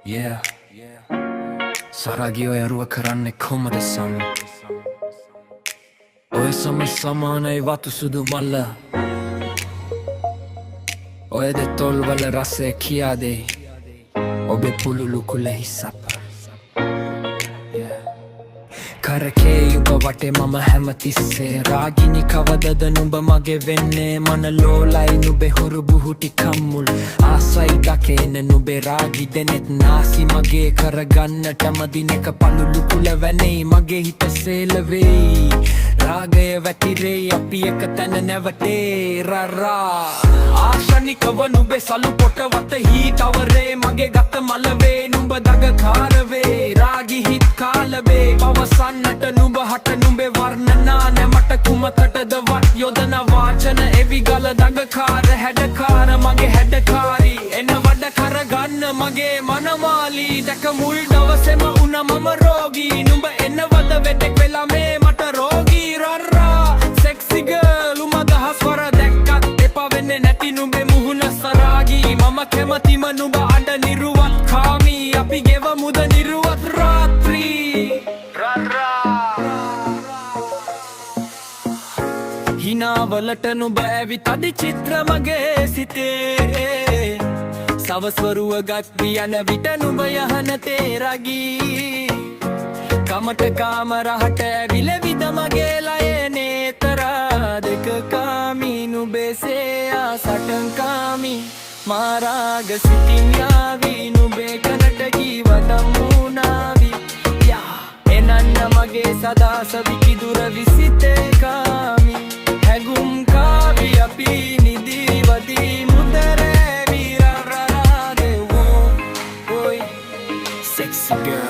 Yeah සරාගී ඔය අරුව කරන්නේ කොහමද සම් ඔය සමානයි වතු සුදු මල්ල ඔය දෙතොල් වල රසය කියා දෙයි ඔබේ පුළුලු කුල හිසප කරකේ යුබ වටේ මම හැමතිස්සේ රාගිනි කවදද නුඹ මගේ වෙන්නේ මන ලෝලයි නුඹේ හුරු බුහුටි කම්මුල් ආසයි දකේන නුඹේ රාගි දෙනෙත් නාසි මගේ කරගන්නට මදිනක පළුලු කුල වැනෙයි මගේ හිත සේලවෙයි රාගය වැතිරෙයි අපි එක තැන නැවතේ රරා ආශනිකව නුඹේ සලු පොට වත හීතවරේ මගේ ගත මලවේ නුඹ දගකාරවේ රාගි හිත් කාලවේ පවසන්නට නුඹ හට නුඹේ වර්ණනා නැමට කුමකටද වත් යොදන වාචන එවිගල දගකාර හැඩකාර මගේ හැඩකාරී එන වඩ කරගන්න මගේ මනමාලි දැක මුල් දවසෙම උන මම රෝගී නුඹ එන්නවද වෙතෙක් වෙලා මේ මට රෝගී රරා සෙක්සි ගර්ල් උමදහස් වර දැක්කත් එපා වෙන්නේ නැති නුඹේ මුහුණ සරාගී මම කැමතිම නුඹ අඩ නිරුවත් කාමී අපි ගෙවමුද නිරුවත් රාත්‍රී හිනාවලට නුඹ ඇවිත් අඩි චිත්‍ර මගේ සිතේ සවස්වරුව ගත් යන විට නුඹ යහන තේරගී කමට කාමරහට ඇවිල විද මගේ ලයනේ තරා දෙක කාමී නුබේසේයා සටන්කාමී මාරාග සිතින් යාවී නුබේ කනට කීවදම් වුණාවී යා එනන්න මගේ සදාස විකිදුර විසිතේ කාමී හැගුම් කාවී අපි නිදීවදී මුදරේ විරරරාදෙවෝ ඔයි sexy girl